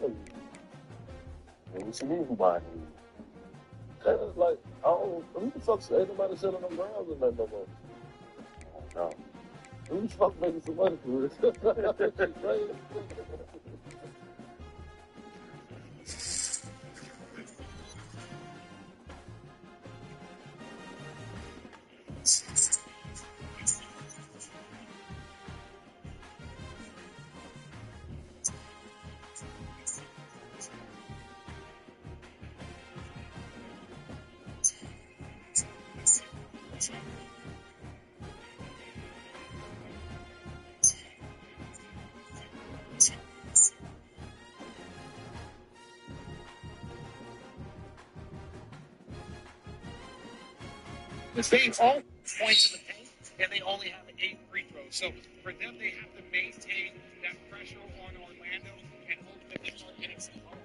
What you mean who buying weed? That's like, oh, who the fuck ain't nobody selling them grounds in that no more? Oh, no. Who the fuck making some money for it? That shit crazy. They all points in the paint, and they only have 8 free throws. So for them, they have to maintain that pressure on Orlando and hope that they start getting some home.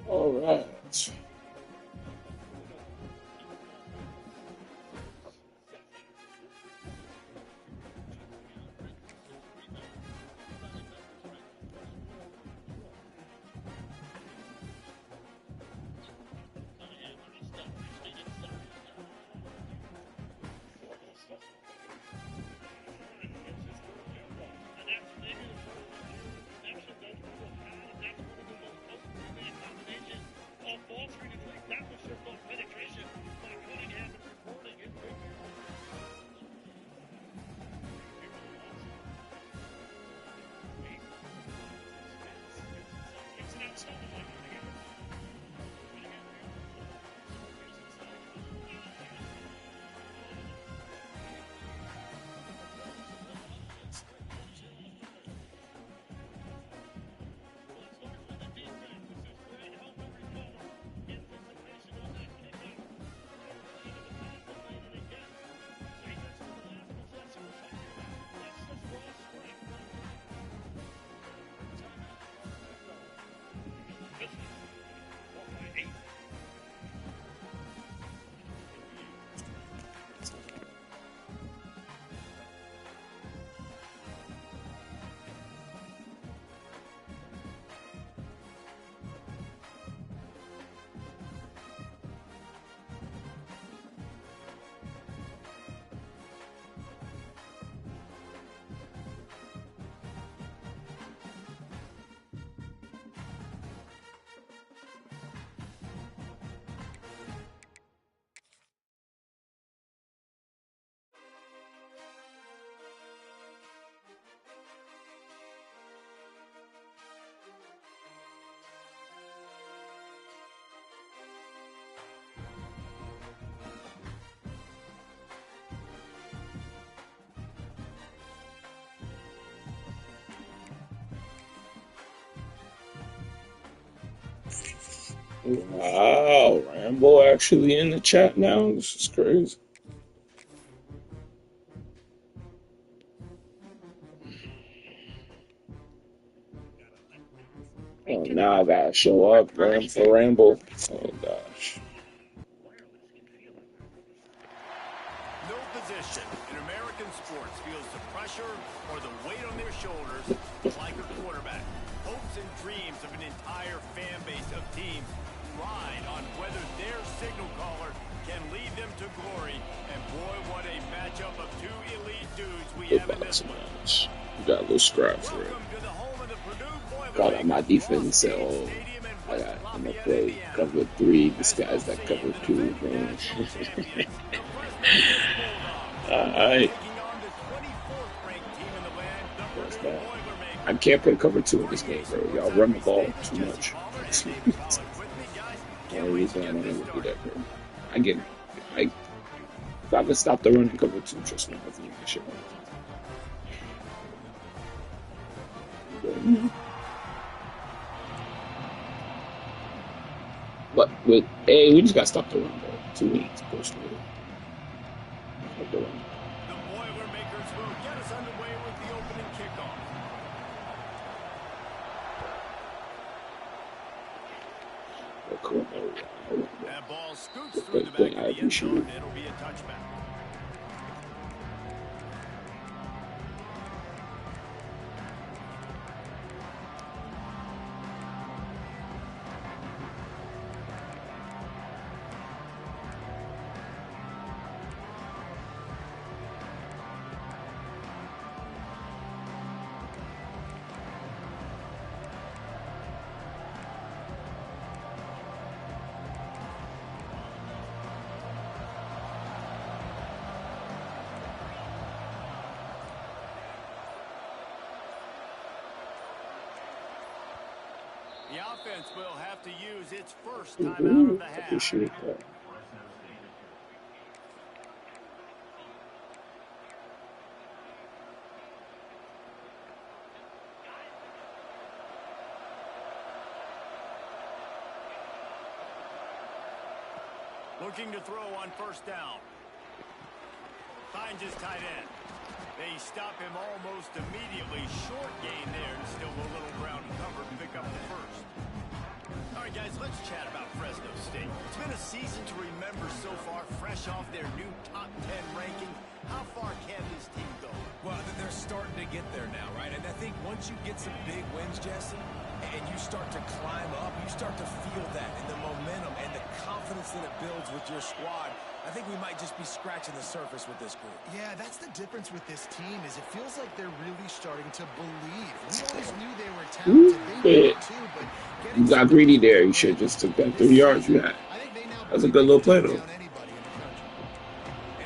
All right. Wow, Rambo actually in the chat now? This is crazy. Oh, now I gotta show up, ramble. Oh gosh. No position in American sports feels the pressure or the weight on their shoulders like a quarterback. Hopes and dreams of an entire fan base of teams ride on whether their signal caller can lead them to glory. And boy, what a matchup of two elite dudes we have in this one. We got a little scrap for it. Call out my defense and say, oh, I'm gonna play cover 3, disguise that cover 2, man. Alright. I can't play cover 2 in this game, bro. Y'all run the ball too much. Only reason I don't even do that, bro. If I could stop the run and cover 2, trust me, I think that shit. But with A, we just gotta stop the run, bro. 2 weeks, push through. Stop the run. The Boilermakers will get us underway with the opening kickoff. That ball scoots through the back of the end zone. It'll be a touchback. The offense will have to use its first time out of the half. Appreciate that. Looking to throw on first down. Finds his tight end. They stop him almost immediately. Short gain there and still a little ground cover to pick up the first. All right, guys, let's chat about Fresno State. It's been a season to remember so far, fresh off their new top 10 ranking. How far can this team go? Well, they're starting to get there now, right? And I think once you get some big wins, Jesse, and you start to climb up, you start to feel that and the momentum and the confidence that it builds with your squad. I think we might just be scratching the surface with this group. Yeah, that's the difference with this team is it feels like they're really starting to believe. We always knew they were talented. They knew too, but you got greedy there. You should have just took that 3 yards you had. That's a good little play, though. And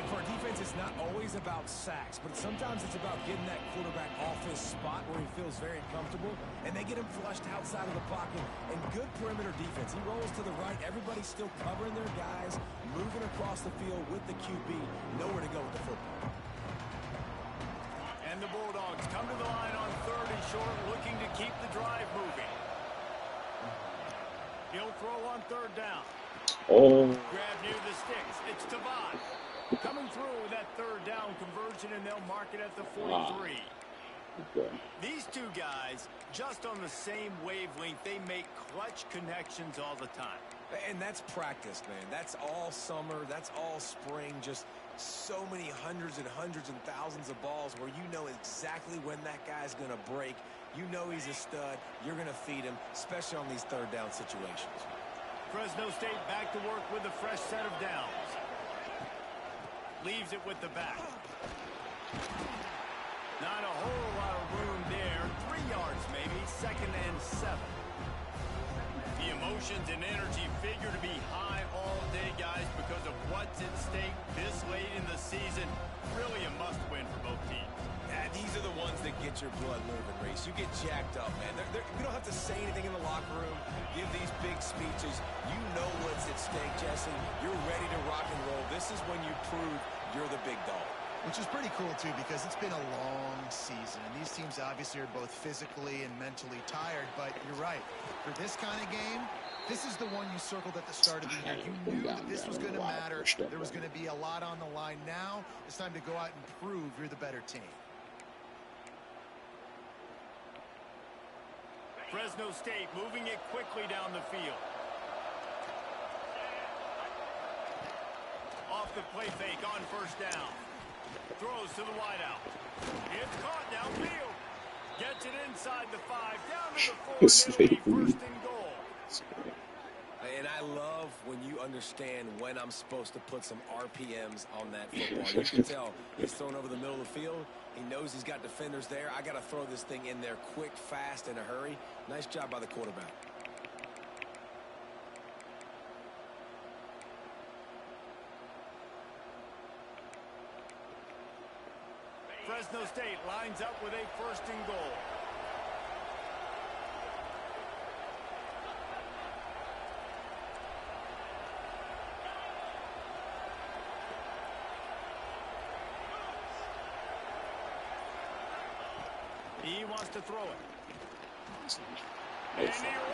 for a defense, it's not always about sacks, but sometimes it's about getting that quarterback off his spot where he feels very comfortable, and they get him flushed outside of the pocket. And good perimeter defense. He rolls to the right. Everybody's still covering their guys, moving across the field with the QB. Nowhere to go with the football. And the Bulldogs come to the line on 3rd and short, looking to keep the drive moving. He'll throw on 3rd down. Oh. Grab near the sticks. It's Tavon. Coming through with that 3rd down conversion, and they'll mark it at the 43. Okay. These two guys, just on the same wavelength, they make clutch connections all the time. And that's practice, man. That's all summer. That's all spring. Just so many hundreds and thousands of balls where you know exactly when that guy's going to break. You know he's a stud. You're going to feed him, especially on these 3rd down situations. Fresno State back to work with a fresh set of downs. Leaves it with the back. Not a whole lot of room there. 3 yards maybe. 2nd and 7. The emotions and energy figure to be high all day, guys, because of what's at stake this late in the season. Really a must-win for both teams. Yeah, these are the ones that get your blood moving, Reese. You get jacked up, man. You don't have to say anything in the locker room, give these big speeches. You know what's at stake, Jesse. You're ready to rock and roll. This is when you prove you're the big dog. Which is pretty cool, too, because it's been a long season. And these teams obviously are both physically and mentally tired. But you're right. For this kind of game, this is the one you circled at the start of the year. You knew that this was going to matter. There was going to be a lot on the line. Now it's time to go out and prove you're the better team. Fresno State moving it quickly down the field. Off the play fake on first down. Throws to the wideout. It's caught downfield. Gets it inside the 5, down to the 4, and it'll be first and goal. And I love when you understand when I'm supposed to put some RPMs on that football. You can tell he's thrown over the middle of the field. He knows he's got defenders there. I got to throw this thing in there quick, fast, in a hurry. Nice job by the quarterback. Fresno State lines up with a first and goal. He wants to throw it.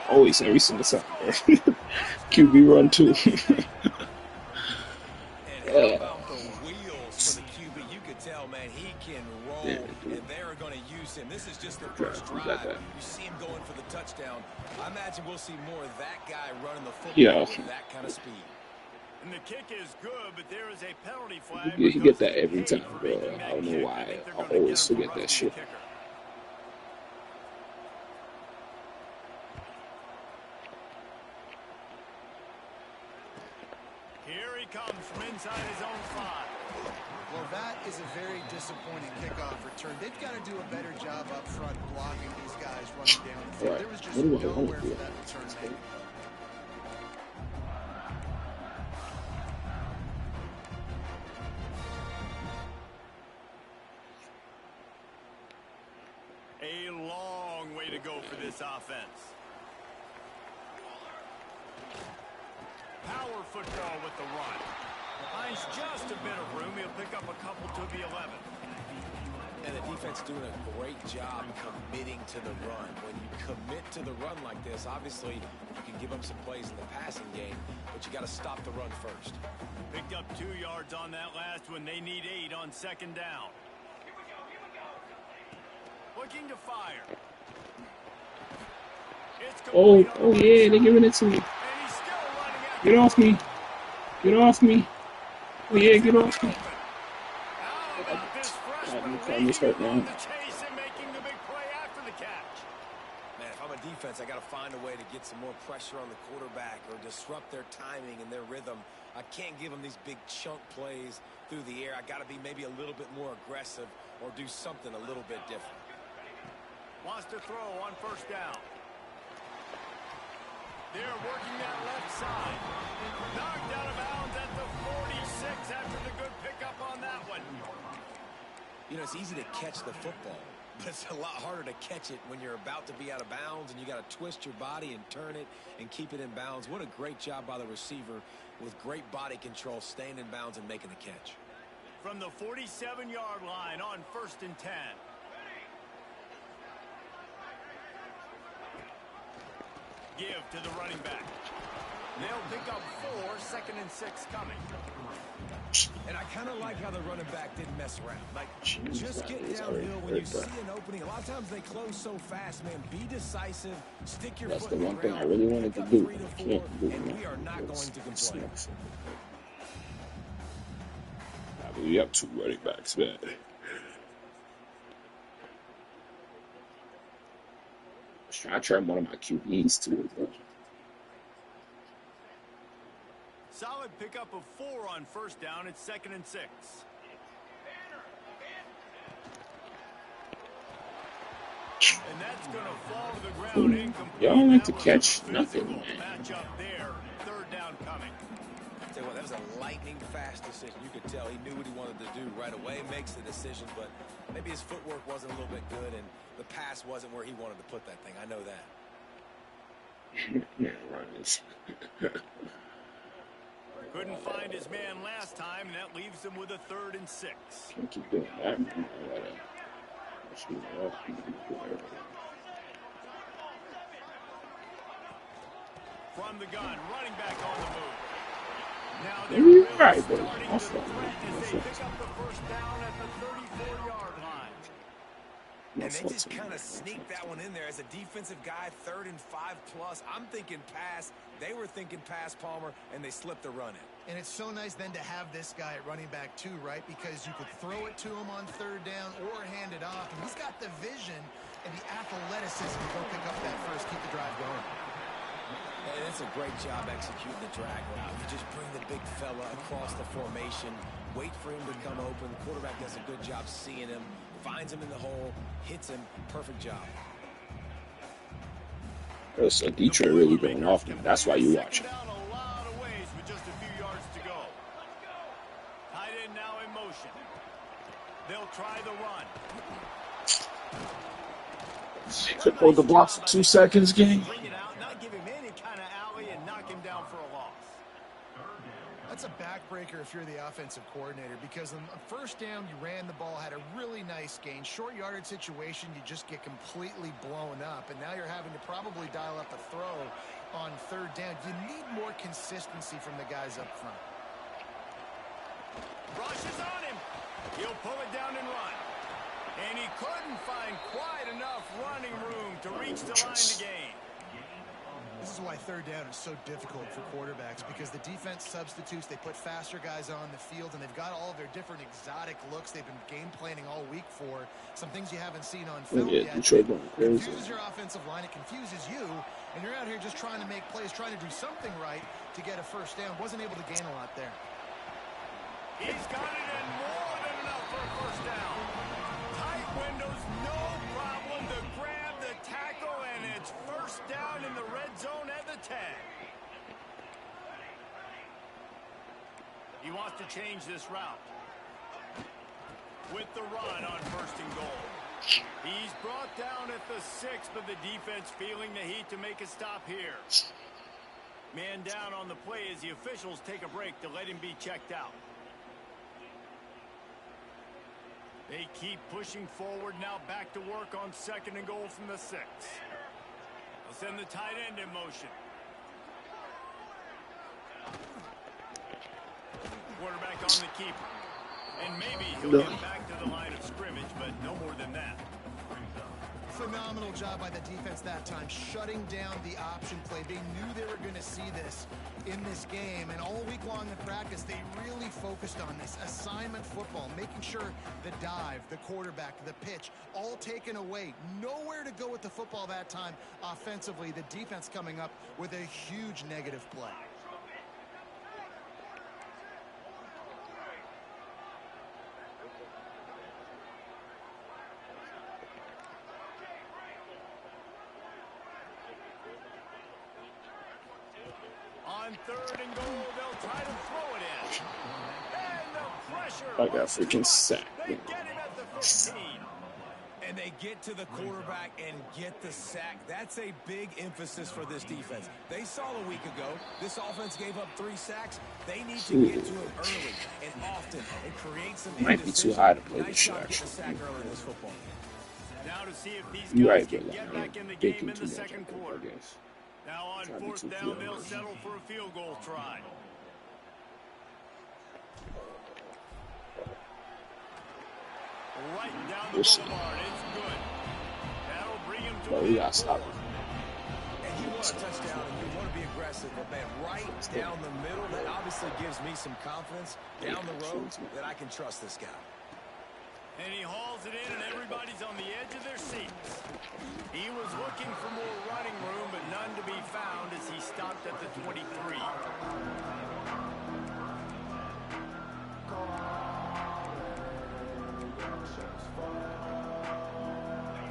Always, every single time. QB run too. And how about the wheels for the QB? You could tell, man, he can roll, and they're going to use him. This is just the first drive. You see him going for the touchdown. I imagine we'll see more of that guy running the football with that kind of speed. And the kick is good, but there is a penalty flag. You get that every time, bro. I don't know why. I always forget that shit. Here he comes from inside his own 5. Well, that is a very disappointing kickoff return. They've got to do a better job up front blocking these guys running down the field. There was just nowhere for that return made. A long way to go for this offense. Power football with the run. Finds just a bit of room. He'll pick up a couple to the 11. And the defense doing a great job committing to the run. When you commit to the run like this, obviously you can give them some plays in the passing game, but you got to stop the run first. Picked up 2 yards on that last one. They need 8 on second down. Looking to fire. Oh yeah, they're giving it to me. Get off me. Get off me. Oh yeah, get off me. I'm just hurt now. Man, if I'm a defense, I got to find a way to get some more pressure on the quarterback or disrupt their timing and their rhythm. I can't give them these big chunk plays through the air. I got to be maybe a little bit more aggressive or do something a little bit different. Wants to throw on first down. They're working that left side. Knocked out of bounds at the 46 after the good pickup on that one. You know, it's easy to catch the football, but it's a lot harder to catch it when you're about to be out of bounds and you got to twist your body and turn it and keep it in bounds. What a great job by the receiver with great body control, staying in bounds and making the catch. From the 47-yard line on first and 10. Give to the running back. They'll pick up 4, second and 6 coming. And I kind of like how the running back didn't mess around. Like, just get downhill when you see an opening. A lot of times they close so fast, man. Be decisive. Stick your foot in the ground. That's the one thing I really wanted to do. I can't do it. And we are not going to complain. I believe you have 2 running backs, man. I tried one of my QBs too. But solid pickup of 4 on first down. It's second and 6. And that's going to fall to the ground incomplete. Y'all like to catch nothing, man. Match up there. Third down coming. Tell you what, that was a lightning fast decision. You could tell he knew what he wanted to do right away. Makes the decision, but maybe his footwork wasn't a little bit good, and the pass wasn't where he wanted to put that thing. I know that. Yeah, right. Couldn't find his man last time, and that leaves him with a 3rd and 6. Can't keep doing that, man. From the gun, running back on the move. Now they're really starting to threaten as they pick up the first down at the 34-yard line. And they just kind of sneaked that one in there as a defensive guy, 3rd and 5+. I'm thinking pass. They were thinking pass, Palmer, and they slipped the run in. And it's so nice then to have this guy at running back too, right? Because you could throw it to him on 3rd down or hand it off. And he's got the vision and the athleticism to go pick up that first, keep the drive going. And it's a great job executing the drag route. You just bring the big fella across the formation, wait for him to come open. The quarterback does a good job seeing him, finds him in the hole, hits him. Perfect job. So Detroit really going off now. That's why you watch. Down a lot of ways with just a few yards to go. Tight end now in motion. They'll try the run. Could hold the block for 2 seconds, gang. Bring it out, not give him any kind of alley, and knock him down for a loss. That's a backbreaker if you're the offensive coordinator, because on 1st down, you ran the ball, had a really nice gain. Short yardage situation, you just get completely blown up, and now you're having to probably dial up a throw on 3rd down. You need more consistency from the guys up front. Rushes on him. He'll pull it down and run. And he couldn't find quite enough running room to reach the line to gain. This is why 3rd down is so difficult for quarterbacks, because the defense substitutes, they put faster guys on the field, and they've got all of their different exotic looks they've been game planning all week for. Some things you haven't seen on film yet. Detroit going crazy. It confuses your offensive line, it confuses you, and you're out here just trying to make plays, trying to do something right to get a 1st down. Wasn't able to gain a lot there. He's got it in more than enough for a 1st down. Tight windows, no problem to grab the tackle, and it's 1st down in the red zone at the 10. He wants to change this route. With the run on 1st and goal. He's brought down at the 6, but the defense feeling the heat to make a stop here. Man down on the play as the officials take a break to let him be checked out. They keep pushing forward, now back to work on 2nd and goal from the 6. They'll send the tight end in motion. Quarterback on the keeper. And maybe he'll get back to the line of scrimmage, but no more than that. Phenomenal job by the defense that time, shutting down the option play. They knew they were going to see this in this game, and all week long in practice, they really focused on this assignment football, making sure the dive, the quarterback, the pitch, all taken away. Nowhere to go with the football that time offensively. The defense coming up with a huge negative play. On 3rd and goal, they'll try to throw it in. And the pressure. I got freaking sacked. They get him at the 15. And they get to the quarterback and get the sack. That's a big emphasis for this defense. They saw a week ago, this offense gave up 3 sacks. They need to get to him early and often and create some Might be too high to play this shit, nice job getting the sack early in this football. Now to see if these You're guys right, can but get like, back in the they game can in too the much, 2nd I quarter. guess. Now on Trying to 4th be too down, they'll clear. settle for a field goal try. Right down the boulevard. It's good. That'll bring him to But we gotta stop him. And you want a touchdown and you want to be aggressive, but man, right down the middle, that obviously gives me some confidence down the road that I can trust this guy. And he hauls it in, and everybody's on the edge of their seats. He was looking for more running room, but none to be found as he stopped at the 23.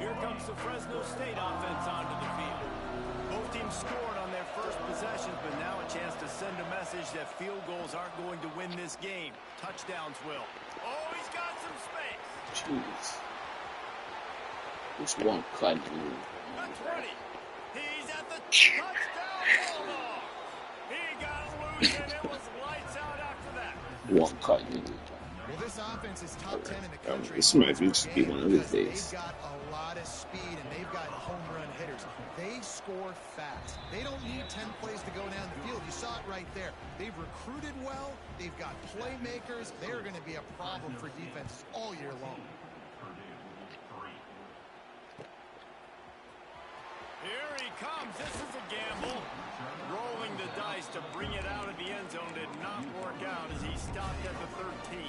Here comes the Fresno State offense onto the field. Both teams scored on their first possessions, but now a chance to send a message that field goals aren't going to win this game. Touchdowns will. Oh, he's got some space. Jeez. This one cut dude. The 20. He's at the touchdown ball. He got loose, and it was lights out after that. One cut dude. Well, this offense is top 10 in the country. This might just be one of his days. They've got a lot of speed, and they've got home run hitters. They score fast. They don't need 10 plays to go down the field. You saw it right there. They've recruited well. They've got playmakers. They're going to be a problem for defenses all year long. comes. This is a gamble. Rolling the dice to bring it out of the end zone did not work out as he stopped at the 13.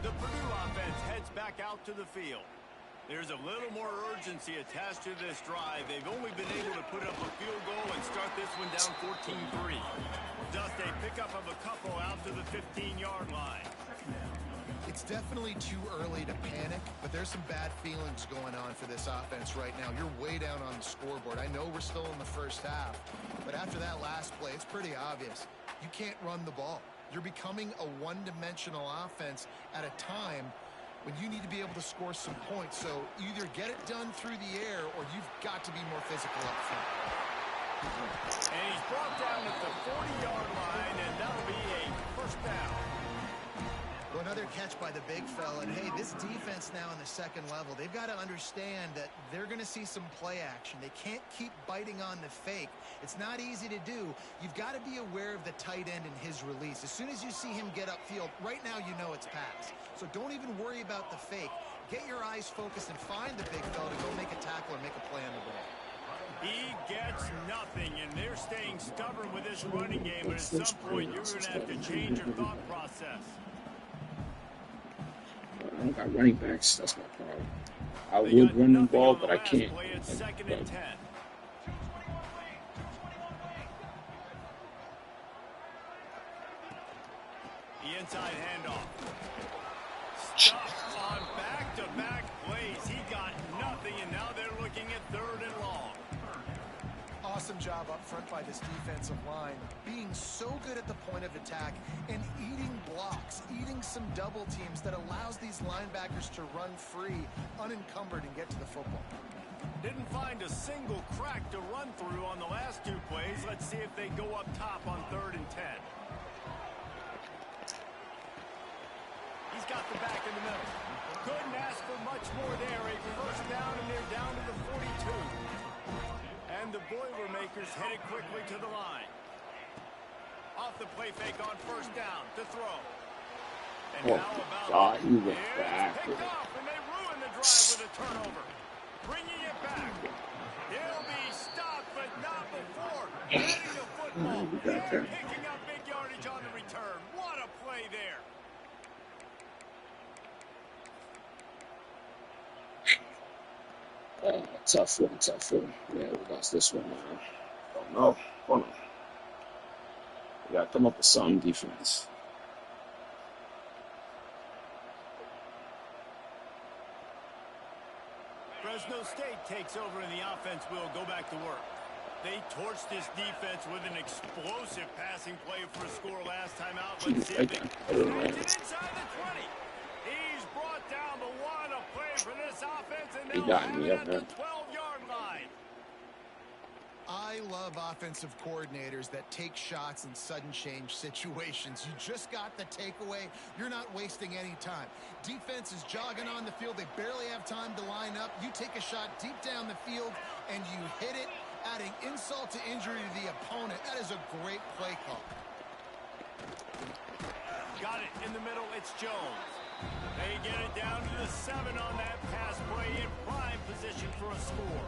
The Purdue offense heads back out to the field. There's a little more urgency attached to this drive. They've only been able to put up a field goal and start this one down 14-3. Just a pickup of a couple out to the 15-yard line. It's definitely too early to panic, but there's some bad feelings going on for this offense right now. You're way down on the scoreboard. I know we're still in the first half, but after that last play, it's pretty obvious. You can't run the ball. You're becoming a one-dimensional offense at a time when you need to be able to score some points. So either get it done through the air or you've got to be more physical up front. And he's brought down at the 40-yard line, and that'll be a first down. Well, another catch by the big fella. And, hey, this defense now in the second level, they've got to understand that they're going to see some play action. They can't keep biting on the fake. It's not easy to do. You've got to be aware of the tight end and his release. As soon as you see him get upfield, right now you know it's pass. So don't even worry about the fake. Get your eyes focused and find the big fella to go make a tackle or make a play on the ball. He gets nothing, and they're staying stubborn with this running game, but at some point you're going to have to change your thought process. I don't got running backs. That's my problem. I would run the ball, but I can't. Second and 10. The inside handoff. Stuck on back-to-back plays. He got nothing, and now they're looking at third and long. Awesome job up front by this defensive line, being so good at the point of attack and eating blocks, eating some double teams that allows these linebackers to run free, unencumbered, and get to the football. Didn't find a single crack to run through on the last two plays. Let's see if they go up top on third and 10. He's got the back in the middle. Couldn't ask for much more there. A first down, and they're down to the 42. And the Boilermakers headed quickly to the line. Off the play fake on first down to throw. And Oh, God, he went back. Picked off, and they ruin the drive with a turnover. Bringing it back. He'll be stopped, but not before. Getting the football. And picking up big yardage on the return. What a play there. Tough one, tough one. Yeah, we lost this one, man. Don't know. Hold on. We got to come up with some defense. Fresno State takes over, and the offense will go back to work. They torched this defense with an explosive passing play for a score last time out. Let's see if they it inside the 20. He's brought down the one. A play for this offense, and they'll have it at the 12-yard line. I love offensive coordinators that take shots in sudden change situations. You just got the takeaway. You're not wasting any time. Defense is jogging on the field. They barely have time to line up. You take a shot deep down the field, and you hit it, adding insult to injury to the opponent. That is a great play call. Got it in the middle. It's Jones. They get it down to the 7 on that pass play in prime position for a score.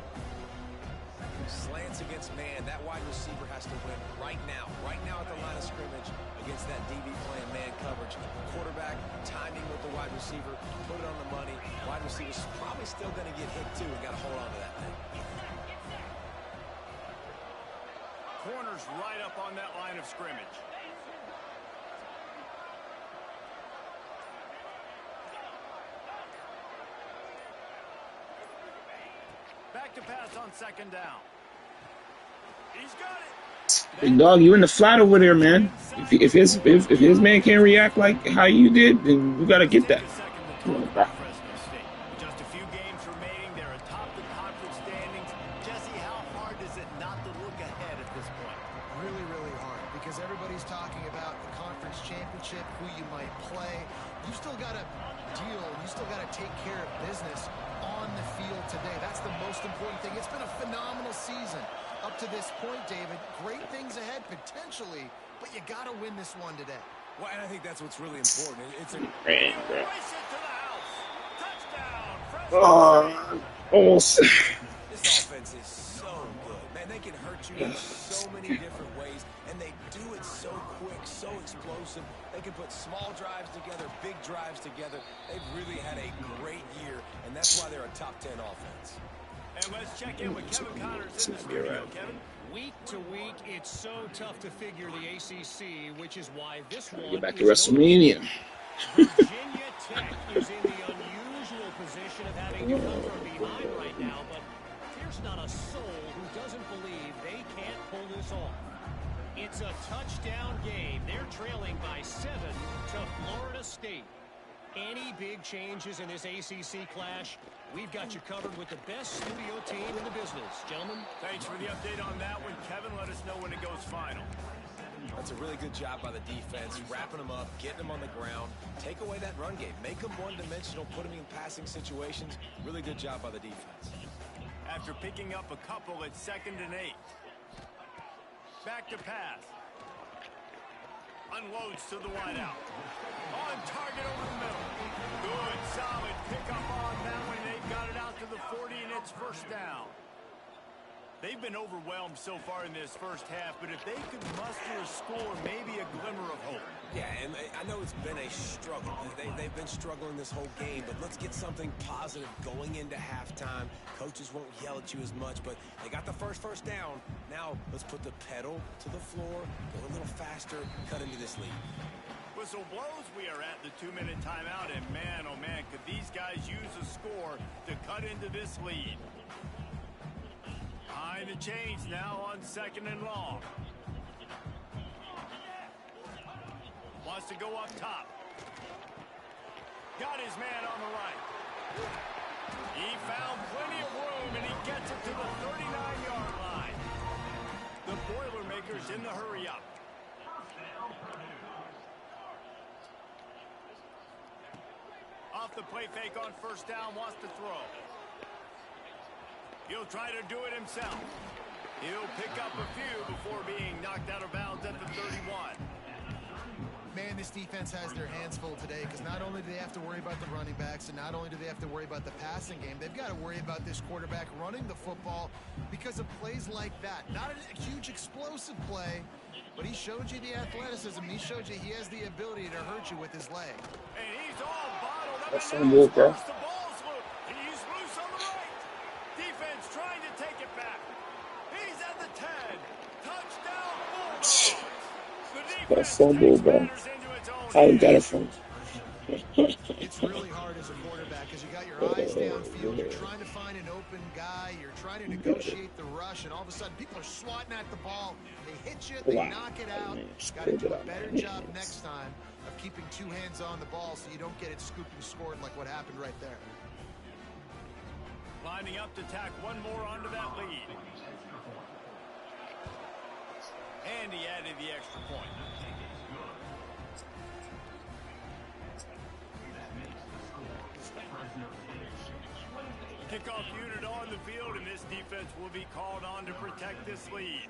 Slants against man. That wide receiver has to win right now at the line of scrimmage against that DB playing man coverage. Quarterback timing with the wide receiver, put it on the money. Wide receiver's probably still going to get hit too. We got to hold on to that thing. Corner's right up on that line of scrimmage. Back to pass on second down. He's got it. Big dog, you in the flat over there, man. If his man can't react like how you did, then you gotta get that. Come on, bro. Just a few games remaining. They're atop the conference standings. Jesse, how hard is it not to look ahead at this point? Really, really hard, because everybody's talking about the conference championship, who you might play. You still got to deal. You still got to take care of business on the field today. That's the most important thing. It's been a phenomenal season up to this point, David. Great things ahead potentially, but you got to win this one today. Well, and I think that's what's really important. It's a Man, bro. Race it to the house. Touchdown, Fresno State. Almost. This offense is so good. Man, they can hurt you in so many different ways, and they do it so quick, so explosive. They can put small drives together, big drives together. They've really had a great year, and that's why they're a top 10 offense. And let's check in with Kevin Connors in the studio. Kevin? Week to week, it's so tough to figure the ACC, which is why this one Get back to is WrestleMania. Virginia Tech is in the unusual position of having to come from behind right now, but there's not a soul who doesn't believe they can't pull this off. It's a touchdown game. They're trailing by 7 to Florida State. Any big changes in this ACC clash, we've got you covered with the best studio team in the business. Gentlemen, Thanks for the update on that one, Kevin. Let us know when it goes final. That's a really good job by the defense, wrapping them up, getting them on the ground. Take away that run game. Make them one-dimensional, put them in passing situations. Really good job by the defense. After picking up a couple at 2nd and 8. Back to pass. Unloads to the wideout. On target over the middle. Good, solid pickup on that one. They've got it out to the 40, and it's first down. They've been overwhelmed so far in this first half, but if they could muster a score, maybe a glimmer of hope. Yeah, and I know it's been a struggle. They've been struggling this whole game, but let's get something positive going into halftime. Coaches won't yell at you as much, but they got the first down. Now let's put the pedal to the floor, go a little faster, cut into this lead. Whistle blows, we are at the 2-minute timeout, and man, oh man, could these guys use a score to cut into this lead. Behind the chains now on 2nd and long. Wants to go up top. Got his man on the right. He found plenty of room, and he gets it to the 39-yard line. The Boilermakers in the hurry up. Off the play fake on first down, wants to throw. He'll try to do it himself. He'll pick up a few before being knocked out of bounds at the 31. Man, this defense has their hands full today because not only do they have to worry about the running backs and not only do they have to worry about the passing game, they've got to worry about this quarterback running the football because of plays like that. Not a huge explosive play, but he showed you the athleticism. He showed you he has the ability to hurt you with his leg. And he's all bottled up. That's And some now work, bro. the ball's loose. He's loose on the right. Defense trying to take it back. He's at the 10. Touchdown, Bulldogs. The defense That's fumble, takes bro. matters into its own How you hands. got it from? It's really hard as a quarterback because you got your eyes downfield. You're trying to find an open guy. You're trying to negotiate the rush, and all of a sudden people are swatting at the ball. They hit you. They knock it out. Got to do a better job next time of keeping two hands on the ball so you don't get it scooped and scored like what happened right there. Lining up to tack one more onto that lead. And he added the extra point. Kickoff unit on the field, and this defense will be called on to protect this lead.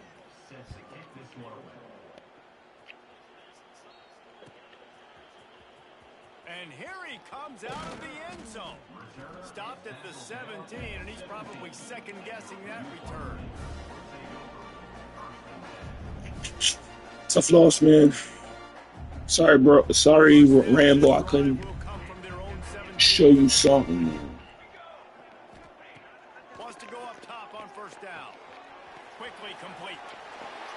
And here he comes out of the end zone. Stopped at the 17, and he's probably second-guessing that return. Tough loss, man. Sorry, bro. Sorry, Rambo. I couldn't Will come from their own 17. show you something, man. Wants to go up top on first down. Quickly complete.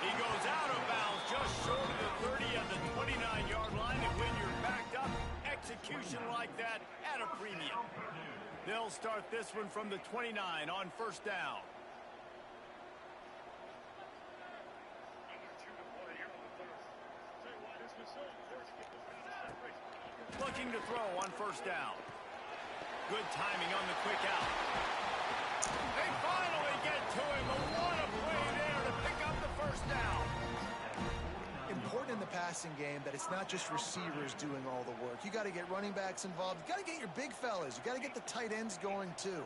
He goes out of bounds just short of the 30 at the 29-yard line, and when you're backed up, execution like that at a premium. They'll start this one from the 29 on first down. Looking to throw on first down. Good timing on the quick out. They finally get to him. What a play there to pick up the first down. Important in the passing game that it's not just receivers doing all the work. You got to get running backs involved. You got to get your big fellas. You got to get the tight ends going too.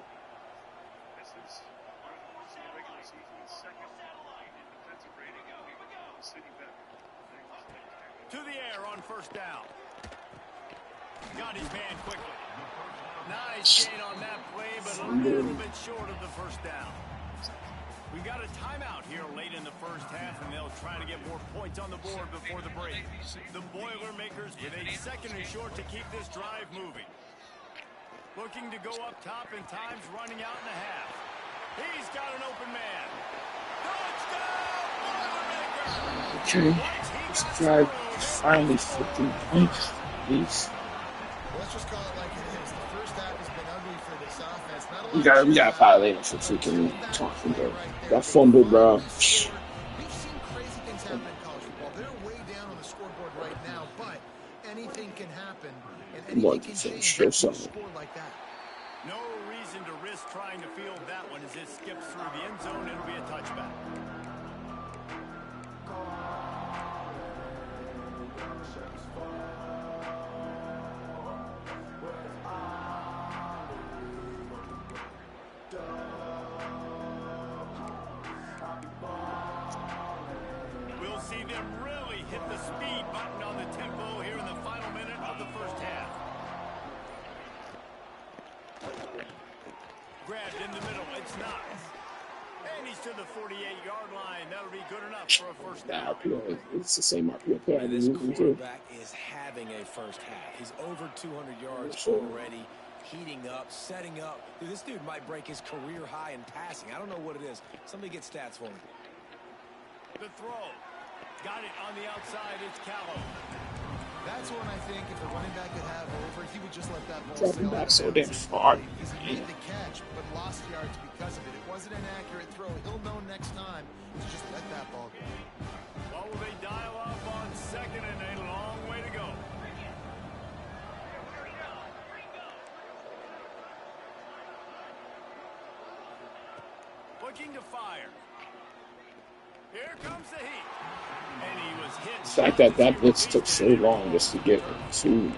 this is the regular season second in defensive rating. The city vet. To the air on first down. Got his man quickly. Nice gain on that play, but a little bit short of the first down. We got a timeout here late in the first half, and they'll try to get more points on the board before the break. The Boilermakers with a second and short to keep this drive moving. Looking to go up top, and time's running out in the half. He's got an open man. Touchdown, Boilermakers! Okay, this drive finally 15 points. Please. Let's just call it like it is. The first half has been ugly for this offense. Not a lot We got violated for freaking talking, bro. That fumble, bro. We've seen crazy things happen in college football. They're way down on the scoreboard right now, but anything can happen, and anything can change when you score like that. No reason to risk trying to field that one as it skips through the end zone. It'll be a touchback. We'll see them really hit the speed button on the tempo here in the final minute of the first half. Grabbed in the middle, it's not. And he's to the 48-yard line. That'll be good enough for a first down. It's the same RPO play. This quarterback is having a first half. He's over 200 yards already, heating up, setting up. Dude, this dude might break his career high in passing. I don't know what it is. Somebody get stats for me. The throw. Got it on the outside. It's Callow. That's one I think if a running back could have over, he would just let that ball dropping sail back out so of damn bounds. far. He's made the catch, but lost yards because of it. It wasn't an accurate throw. He'll know next time to just let that ball go. What will they dial up on second and a long way to go? Looking to fire. Here comes the heat. And he was hit. The fact that that blitz took so long just to get to. Yeah,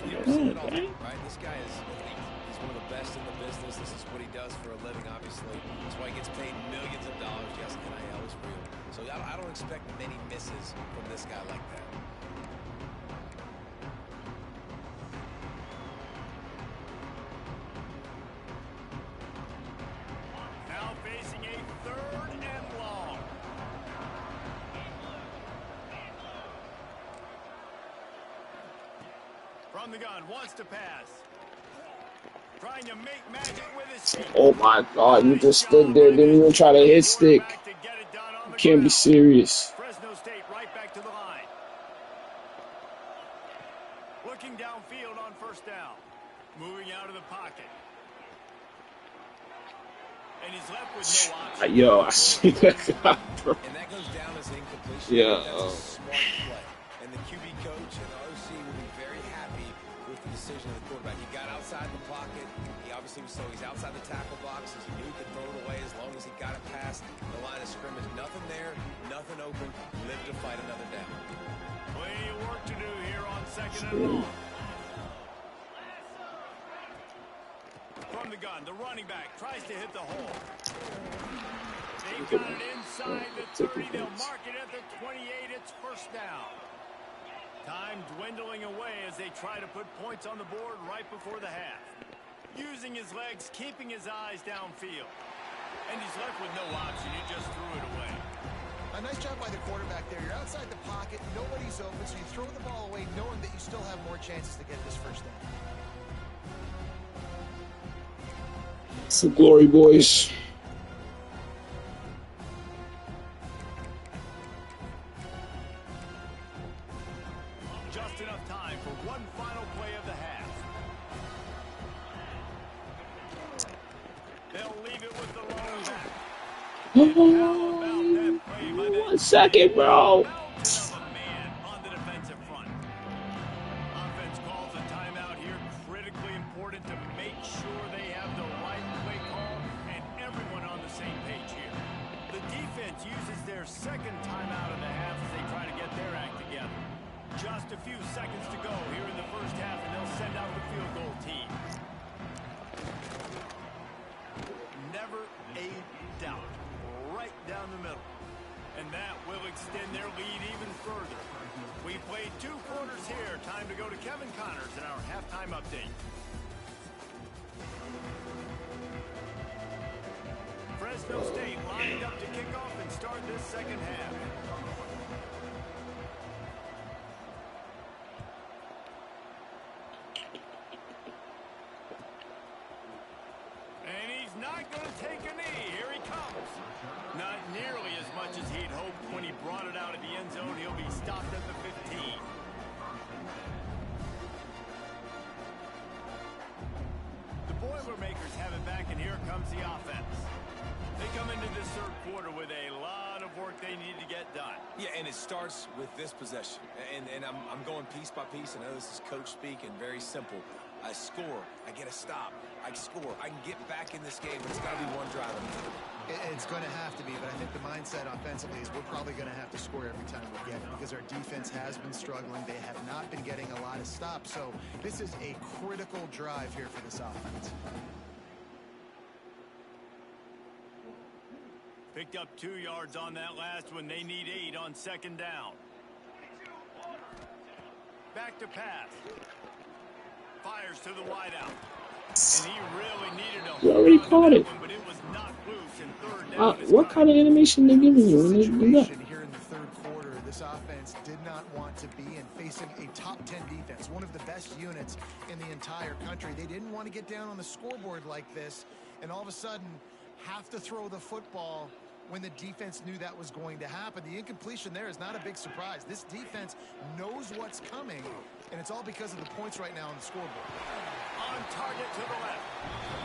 you've seen it all, right? This guy he's one of the best in the business. This is what he does for a living, obviously. That's why he gets paid millions of dollars. Yes, NIL is real. So I don't expect many misses from this guy like that. Now facing a third and long. From the gun, wants to pass. Trying to make magic with his feet. Oh my God! You just stood there, didn't even try to hit stick. You can't be serious. Fresno State right back to the line. Looking downfield on first down. Moving out of the pocket. And he's left with no option. Yo, I see that guy, bro. And that goes down as incompletion. Yeah. That's a smart play. And the QB coach and the OC will be very happy with the decision of the quarterback. He got outside the pocket. He obviously was he's outside the tackle box. He knew he could throw it away as long as he got it past the line of scrimmage. Nothing there, nothing open. Live to fight another down. Plenty of work to do here on second and long. From the gun, the running back tries to hit the hole. They've got it inside the 30. They'll mark it at the 28. It's first down. Time dwindling away as they try to put points on the board right before the half. Using his legs, keeping his eyes downfield. And he's left with no option. He just threw it away. A nice job by the quarterback there. You're outside the pocket. Nobody's open, so you throw the ball away knowing that you still have more chances to get this first down. It's the Glory Boys. Just enough time for one final play of the half. They'll leave it with the lone back. Oh, 1 second, bro. On the defensive front. Offense calls a timeout here. Critically important to make sure they have the right play call and everyone on the same page here. The defense uses their second timeout of the half as they try to get their act together. Just a few seconds to go here in the first half, and they'll send out the field goal team. Never a doubt. Right down the middle. And that will extend their lead even further. We played 2 quarters here. Time to go to Kevin Connors in our halftime update. Fresno State lined up to kick off and start this second half. And he's not going to take a knee. Here he comes. Not nearly as much as he'd hoped when he brought it out of the end zone. He'll be stopped at the 15. The Boilermakers have it back, and here comes the offense. They come into this third quarter with a lot of work they need to get done. Yeah, and it starts with this possession. And I'm going piece by piece. I know this is coach speak and very simple. I score. I get a stop. I score. I can get back in this game. It's got to be one drive. It's going to have to be, but I think the mindset offensively is we're probably going to have to score every time we get it because our defense has been struggling. They have not been getting a lot of stops. So this is a critical drive here for this offense. Picked up 2 yards on that last one. They need 8 on second down. Back to pass. Fires to the wideout. And he really needed a You already caught it. one, but it was knocked loose in third down. What kind of animation they giving you when they do that? Here in the third quarter, this offense did not want to be in facing a top 10 defense, one of the best units in the entire country. They didn't want to get down on the scoreboard like this, and all of a sudden have to throw the football when the defense knew that was going to happen. The incompletion there is not a big surprise. This defense knows what's coming, and it's all because of the points right now on the scoreboard. On target to the left.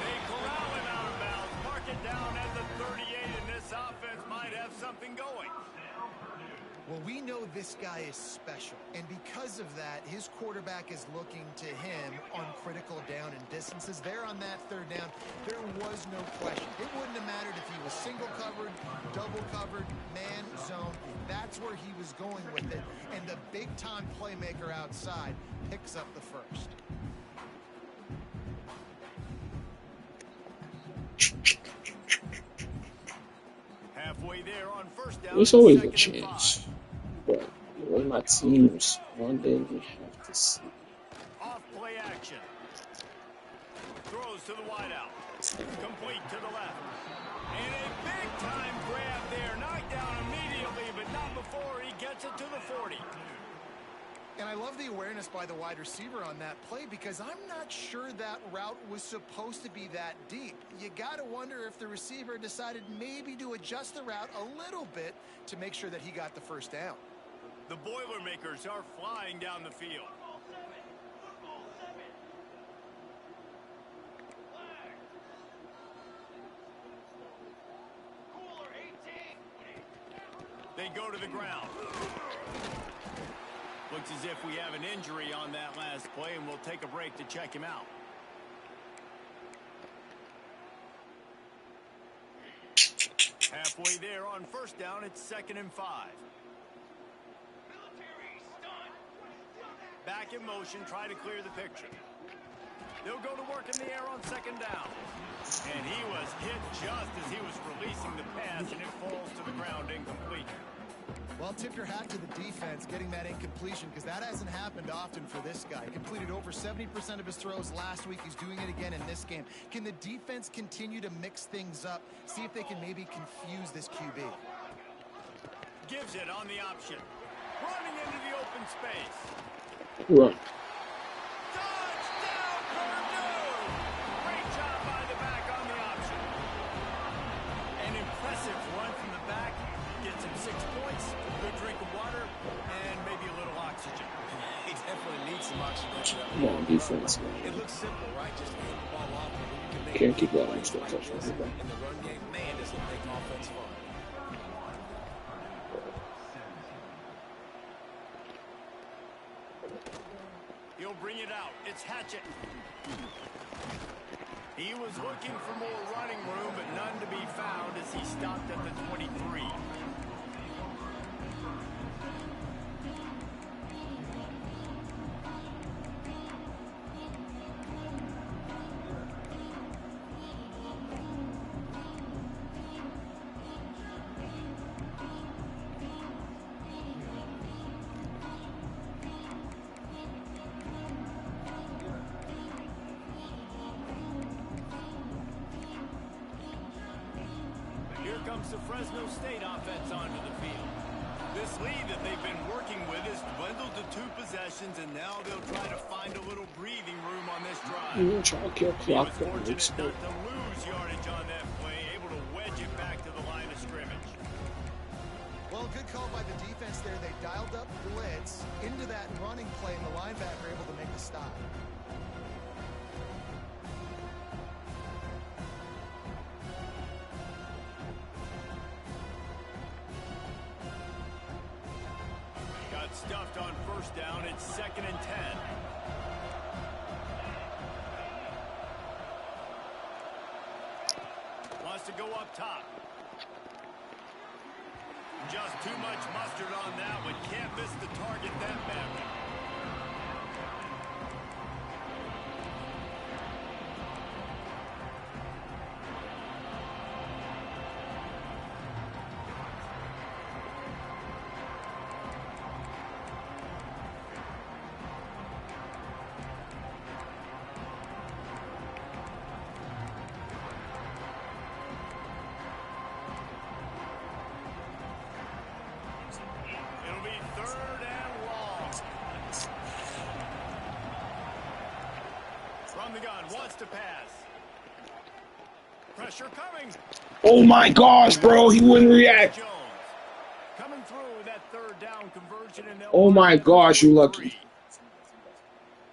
They corral him out of bounds. Mark it down at the 38, and this offense might have something going. Well, we know this guy is special, and because of that, his quarterback is looking to him on critical down and distances. There on that third down, there was no question. It wouldn't have mattered if he was single covered, double covered, man zone. That's where he was going with it, and the big-time playmaker outside picks up the first. Halfway there on first down. There's always a chance, but the way my team responded, we have to see. Off play action. Throws to the wideout. Complete to the left. And a big time grab there. Knocked down immediately, but not before he gets it to the 40. And I love the awareness by the wide receiver on that play because I'm not sure that route was supposed to be that deep. You got to wonder if the receiver decided maybe to adjust the route a little bit to make sure that he got the first down. The Boilermakers are flying down the field. They go to the ground. Looks as if we have an injury on that last play, and we'll take a break to check him out. Halfway there on first down, it's 2nd and 5. Back in motion, try to clear the picture. They'll go to work in the air on second down. And he was hit just as he was releasing the pass, and it falls to the ground incomplete. Well, tip your hat to the defense getting that incompletion because that hasn't happened often for this guy. He completed over 70% of his throws last week. He's doing it again in this game. Can the defense continue to mix things up? See if they can maybe confuse this QB. Gives it on the option. Running into the open space. Run. Touchdown, Purdue! Great job by the back on the option. An impressive run from the back. Gets him 6 points, a good drink of water, and maybe a little oxygen. He definitely needs some oxygen. Come on, defense, man. It looks simple, right? Just hand the ball off. But when you can make Can't keep it that extra touch on the back. in the run game, man, does it make offense fun. He'll bring it out. It's Hatchett. He was looking for more running room, but none to be found as he stopped at the 23. comes the Fresno State offense onto the field. This lead that they've been working with is dwindled to 2 possessions, and now they'll try to find a little breathing room on this drive. You try to kill He was clock. fortunate not to lose yardage on that play, able to wedge it back to the line of scrimmage. Well, good call by the defense there. They dialed up blitz into that running play, and the linebacker able to make the stop. Got stuffed on first down. It's 2nd and 10. Wants to go up top. Just too much mustard on that one. Can't miss the target that badly. It'll be 3rd and long. From the gun, wants to pass. Pressure coming. Oh my gosh, bro, he wouldn't react. Jones coming through that 3rd down conversion. And Oh my gosh, you lucky.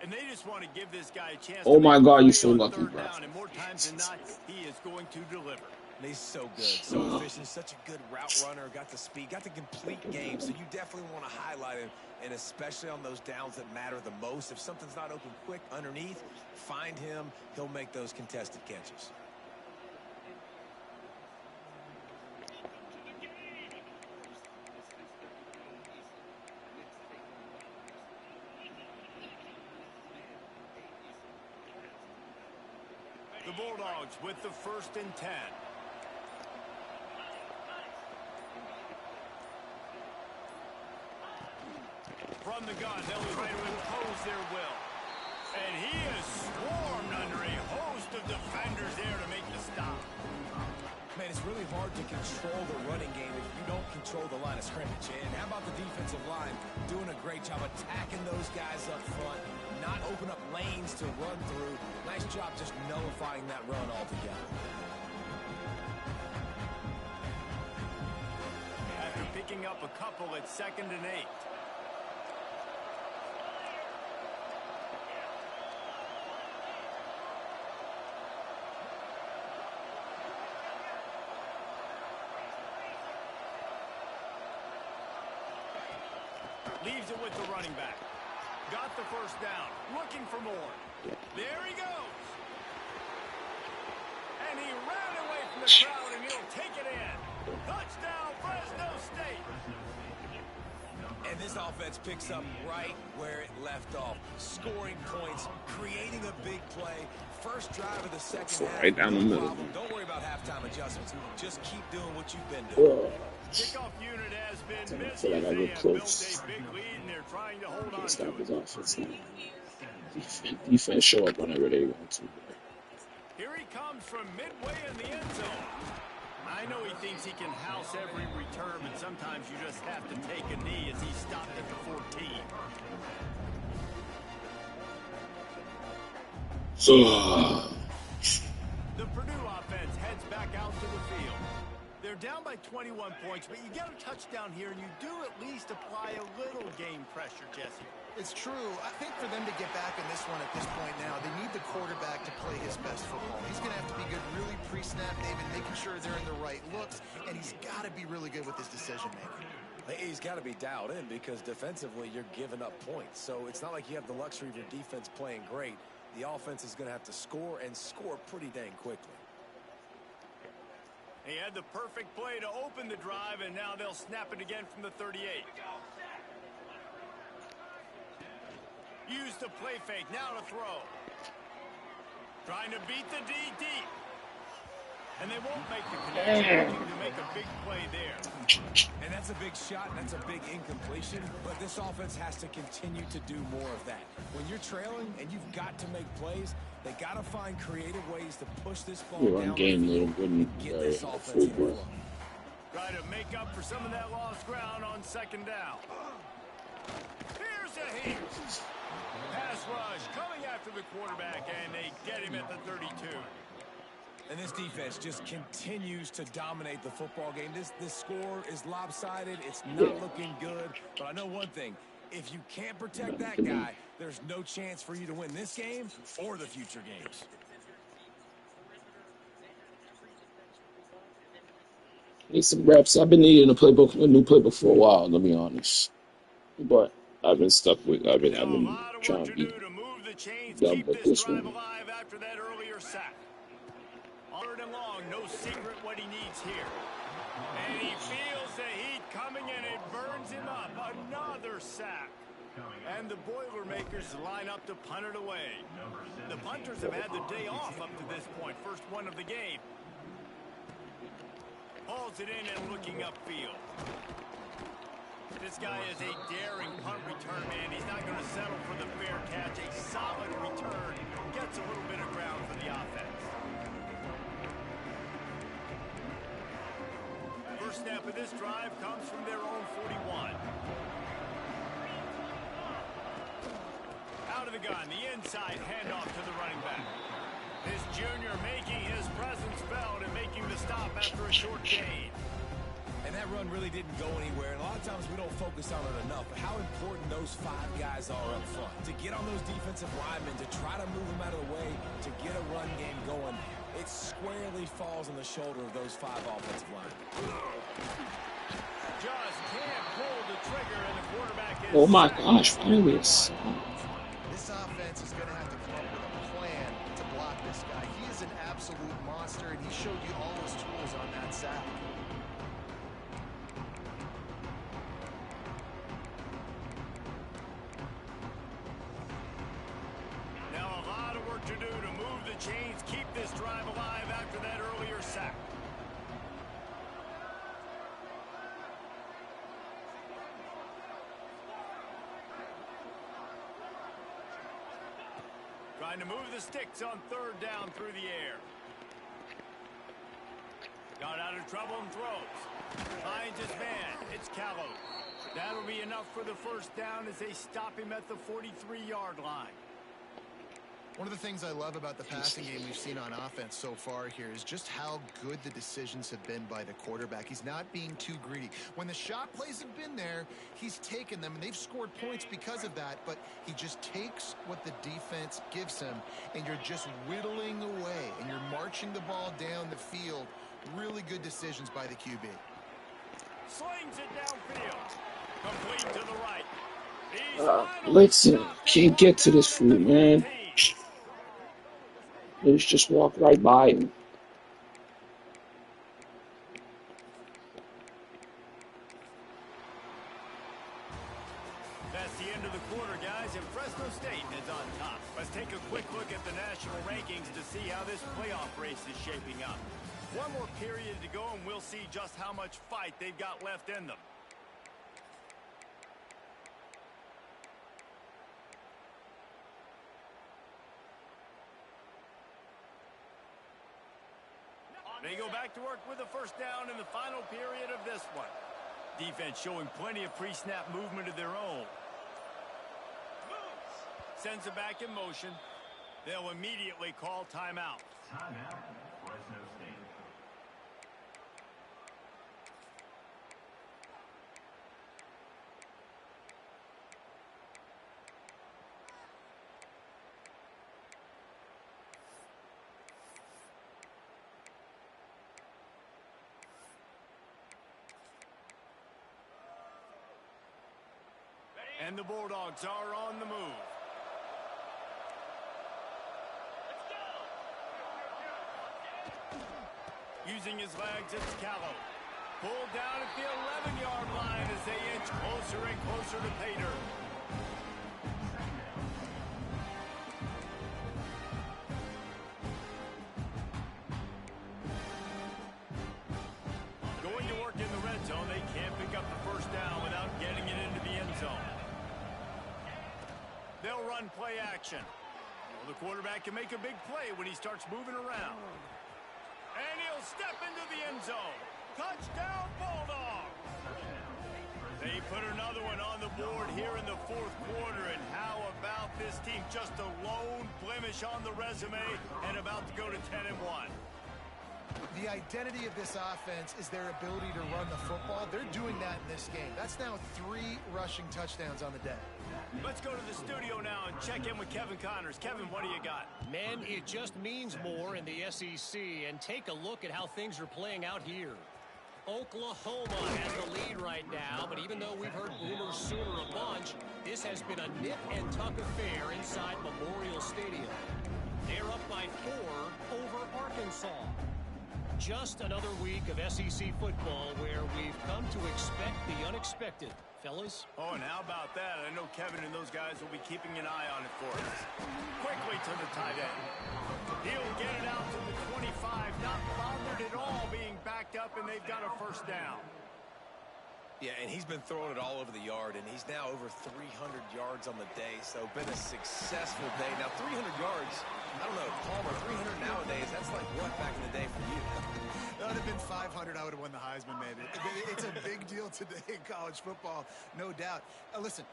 And they just want to give this guy a chance. Oh my to God, make you a so play on lucky, 3rd bro. down, and more times than not, he is going to deliver. And he's so good, so efficient, such a good route runner, got the speed, got the complete game, so you definitely want to highlight him, and especially on those downs that matter the most. If something's not open quick underneath, find him, he'll make those contested catches. The Bulldogs with the 1st and 10. From the gun, they'll try to impose their will. And he is swarmed under a host of defenders there to make the stop. Man, it's really hard to control the running game if you don't control the line of scrimmage. And how about the defensive line doing a great job attacking those guys up front, not open up lanes to run through. Nice job just nullifying that run altogether. After picking up a couple at 2nd and 8. Leaves it with the running back. Got the 1st down. Looking for more. There he goes. And he ran away from the crowd, and he'll take it in. Touchdown, Fresno State. And this offense picks up right where it left off. Scoring points, creating a big play. First drive of the 2nd half. Right down the middle. Don't worry about halftime adjustments. Just keep doing what you've been doing. Kickoff unit has been I busy. feel like I They go have close. built a big lead, and they're trying to hold on Can't to stop his it. offense now. Defense show up whenever they want to. Here he comes from midway in the end zone. I know he thinks he can house every return, but sometimes you just have to take a knee as he stopped at the 14. So, The Purdue offense heads back out to the field. They're down by 21 points, but you get a touchdown here, and you do at least apply a little game pressure, Jesse. It's true. I think for them to get back in this one at this point now, they need the quarterback to play his best football. He's going to have to be good really pre-snap, David, making sure they're in the right looks, and he's got to be really good with his decision-making. He's got to be dialed in because defensively you're giving up points. So it's not like you have the luxury of your defense playing great. The offense is going to have to score and score pretty dang quickly. He had the perfect play to open the drive, and now they'll snap it again from the 38. Use the play fake, now to throw. Trying to beat the D deep. And they won't make the connection, looking to make a big play there. And that's a big shot, and that's a big incompletion, but this offense has to continue to do more of that. When you're trailing and you've got to make plays, they got to find creative ways to push this ball down game the little field wouldn't and get this offense in the flow. Try to make up for some of that lost ground on second down. Here's a hit. Pass rush coming after the quarterback, and they get him at the 32. And this defense just continues to dominate the football game. This score is lopsided. It's not looking good. But I know one thing. If you can't protect that guy, there's no chance for you to win this game or the future games. Need some reps. I've been needing a new playbook for a while, to be honest. But I've been stuck with. I've been trying to be done with this one. Alive after that earlier sack. Third and long, no secret what he needs here. And he feels the heat coming, and it burns him up. Another sack. And the Boilermakers line up to punt it away. The punters have had the day off up to this point. First one of the game. Hauls it in and looking upfield. This guy is a daring punt return man. He's not going to settle for the fair catch. A solid return. Gets a little bit of ground for the offense. First snap of this drive comes from their own 41. Out of the gun, the inside handoff to the running back. This junior making his presence felt and making the stop after a short gain. And that run really didn't go anywhere. And a lot of times we don't focus on it enough. But how important those 5 guys are up front. To get on those defensive linemen, to try to move them out of the way, to get a run game going. It squarely falls on the shoulder of those 5 offensive linemen. Just can't pull the trigger, and the quarterback is... Oh my gosh, finally a sack. This offense is going to have to come up with a plan to block this guy. He is an absolute monster, and he showed you all his tools on that sack. Now a lot of work to do to move the chains, keep this drive alive after that earlier sack. Trying to move the sticks on third down through the air. Got out of trouble and throws. Finds his man. It's Callow. That'll be enough for the first down as they stop him at the 43-yard line. One of the things I love about the passing game we've seen on offense so far here is just how good the decisions have been by the quarterback. He's not being too greedy. When the shot plays have been there, he's taken them, and they've scored points because of that, but he just takes what the defense gives him, and you're just whittling away, and you're marching the ball down the field. Really good decisions by the QB. Slings it downfield. Complete to the right. Blitzing. Can't get to this fool, man. Let's just walk right by him. That's the end of the quarter, guys, and Fresno State is on top. Let's take a quick look at the national rankings to see how this playoff race is shaping up. One more period to go, and we'll see just how much fight they've got left in them. They go back to work with a first down in the final period of this one. Defense showing plenty of pre-snap movement of their own. Sends it back in motion. They'll immediately call timeout. Timeout, Fresno State. And the Bulldogs are on the move. Using his legs, it's Callow. Pulled down at the 11-yard line as they inch closer and closer to pay dirt. Going to work in the red zone, they can't pick up the first down without getting it into the end zone. They'll run play action. Well, the quarterback can make a big play when he starts moving around. And he'll step into the end zone. Touchdown, Bulldogs! They put another one on the board here in the fourth quarter, and how about this team? Just a lone blemish on the resume and about to go to 10-1. The identity of this offense is their ability to run the football. They're doing that in this game. That's now 3 rushing touchdowns on the day. Let's go to the studio now and check in with Kevin Connors. Kevin, what do you got? Men, it just means more in the SEC, and take a look at how things are playing out here. Oklahoma has the lead right now, but even though we've heard Boomer Sooner a bunch, this has been a nip-and-tuck affair inside Memorial Stadium. They're up by 4 over Arkansas. Just another week of SEC football where we've come to expect the unexpected. Fellas? Oh, and how about that? I know Kevin and those guys will be keeping an eye on it for us. Quickly to the tight end. He'll get it out to the 25, not bothered at all being backed up, and they've got a first down. Yeah, and he's been throwing it all over the yard, and he's now over 300 yards on the day, so been a successful day. Now, 300 yards, I don't know, Palmer, 300 nowadays, that's like what back in the day for you? That would have been 500. I would have won the Heisman, maybe. It's a big deal today in college football, no doubt. Listen,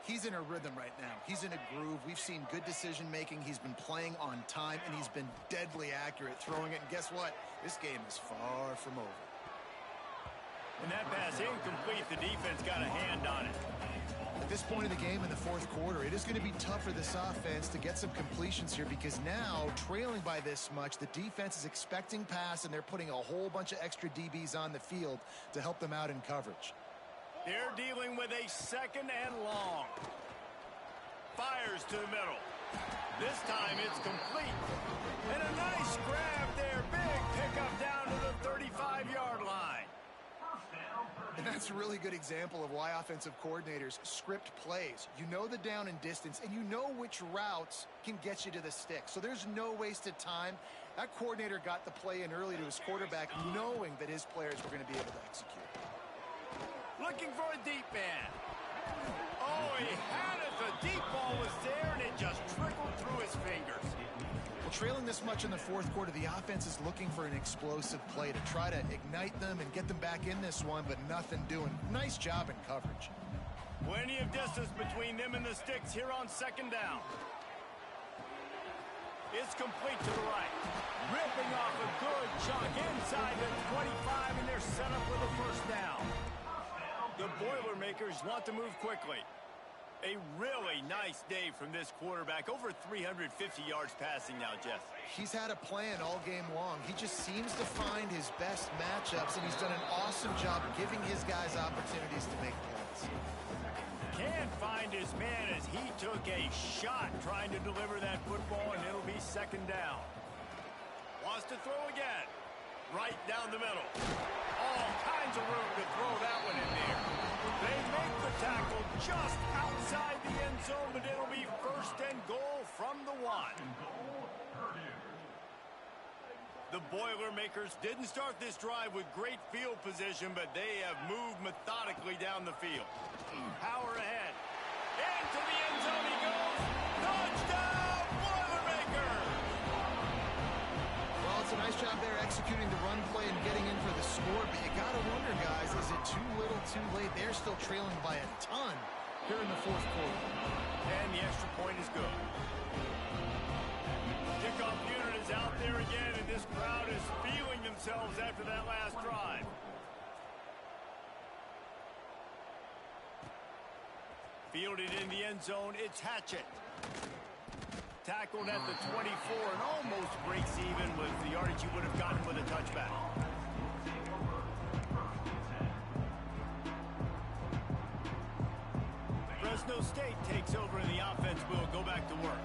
he's in a rhythm right now. He's in a groove. We've seen good decision-making. He's been playing on time, and he's been deadly accurate throwing it. And guess what? This game is far from over. And that pass incomplete. The defense got a hand on it. At this point of the game in the fourth quarter, it is going to be tough for this offense to get some completions here because now, trailing by this much, the defense is expecting pass, and they're putting a whole bunch of extra DBs on the field to help them out in coverage. They're dealing with a 2nd and long. Fires to the middle. This time it's complete. And a nice grab there. Big pickup down to the 35-yard line. And that's a really good example of why offensive coordinators script plays. You know the down and distance, and you know which routes can get you to the stick. So there's no wasted time. That coordinator got the play in early to his quarterback, knowing that his players were going to be able to execute. Looking for a deep man. Oh, he had it. The deep ball was there, and it just trickled through his fingers. Well, trailing this much in the fourth quarter, the offense is looking for an explosive play to try to ignite them and get them back in this one, but nothing doing. Nice job in coverage. Plenty of distance between them and the sticks here on 2nd down. It's complete to the right. Ripping off a good chunk inside the 25, and they're set up with a first down. The Boilermakers want to move quickly. A really nice day from this quarterback. Over 350 yards passing now, Jeff. He's had a plan all game long. He just seems to find his best matchups, and he's done an awesome job giving his guys opportunities to make plays. Can't find his man as he took a shot trying to deliver that football, and it'll be 2nd down. Wants to throw again. Right down the middle. All kinds of room to throw that one in there. They make the tackle just outside the end zone, but it'll be 1st and goal from the 1. The Boilermakers didn't start this drive with great field position, but they have moved methodically down the field. Power ahead. Into the end zone he goes. Touchdown, Boilermakers! Well, it's a nice job there executing the run play and getting in for the score, but you got to wonder, guys, is it too little too late? They're still trailing by a ton here in the fourth quarter. And the extra point is good. Kickoff unit is out there again, and this crowd is feeling themselves after that last drive. Fielded in the end zone, it's Hatchett. Tackled at the 24 and almost breaks even with the yardage he would have gotten with a touchback. Fresno State takes over and the offense will go back to work.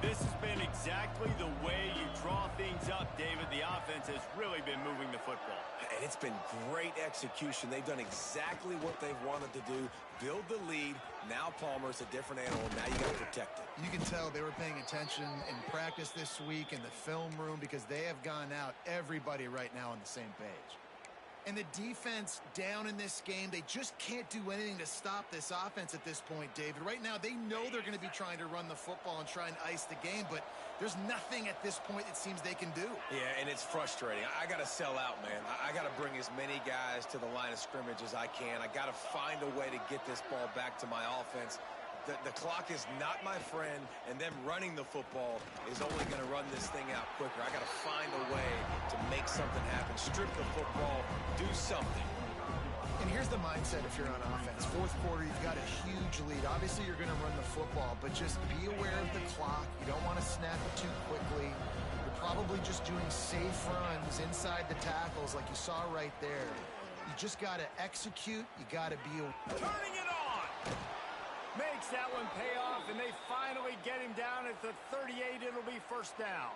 This has been exactly the way you draw things up, David. The offense has really been moving the football. And it's been great execution. They've done exactly what they've wanted to do. Build the lead. Now Palmer's a different animal. Now you got to protect it. You can tell they were paying attention in practice this week in the film room because they have gone out, everybody right now on the same page. And the defense down in this game, they just can't do anything to stop this offense at this point, David. Right now, they know they're going to be trying to run the football and try and ice the game, but there's nothing at this point it seems they can do. Yeah, and it's frustrating. I got to sell out, man. I got to bring as many guys to the line of scrimmage as I can. I got to find a way to get this ball back to my offense. The clock is not my friend, and them running the football is only going to run this thing out quicker. I got to find a way to make something happen, strip the football, do something. And here's the mindset if you're on offense. Fourth quarter, you've got a huge lead. Obviously, you're going to run the football, but just be aware of the clock. You don't want to snap it too quickly. You're probably just doing safe runs inside the tackles like you saw right there. You just got to execute. You got to be Turning it on! Makes that one pay off, and they finally get him down at the 38. It'll be first down.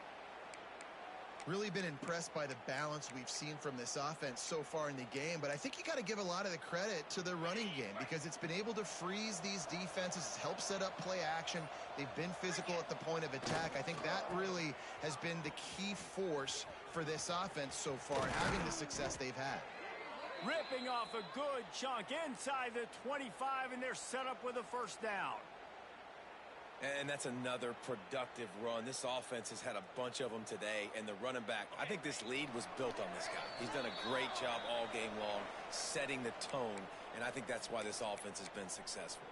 Really been impressed by the balance we've seen from this offense so far in the game, but I think you got to give a lot of the credit to the running game because it's been able to freeze these defenses, help set up play action. They've been physical at the point of attack. I think that really has been the key force for this offense so far, having the success they've had. Ripping off a good chunk inside the 25, and they're set up with a first down. And that's another productive run. This offense has had a bunch of them today, and the running back, I think this lead was built on this guy. He's done a great job all game long, setting the tone, and I think that's why this offense has been successful.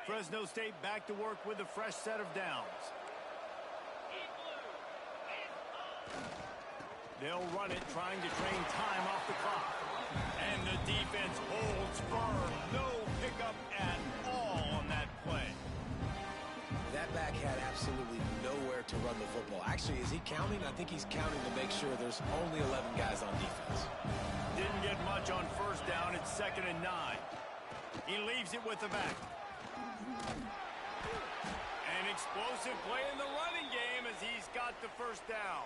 Fresno State back to work with a fresh set of downs. They'll run it, trying to drain time off the clock. And the defense holds firm. No pickup at all on that play. That back had absolutely nowhere to run the football. Actually, is he counting? I think he's counting to make sure there's only 11 guys on defense. Didn't get much on first down. It's 2nd and 9. He leaves it with the back. An explosive play in the running game as he's got the first down.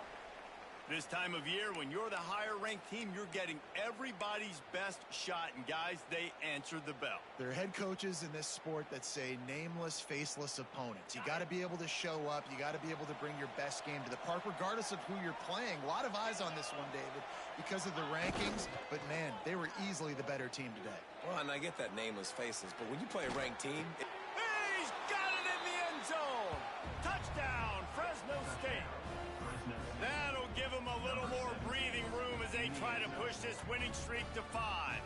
This time of year, when you're the higher-ranked team, you're getting everybody's best shot, and guys, they answered the bell. There are head coaches in this sport that say nameless, faceless opponents. You got to be able to show up. You got to be able to bring your best game to the park, regardless of who you're playing. A lot of eyes on this one, David, because of the rankings. But, man, they were easily the better team today. Well, and I get that nameless, faceless, but when you play a ranked team... He's got it in the end zone! Touchdown, Fresno State! That'll give them a little more breathing room as they try to push this winning streak to 5.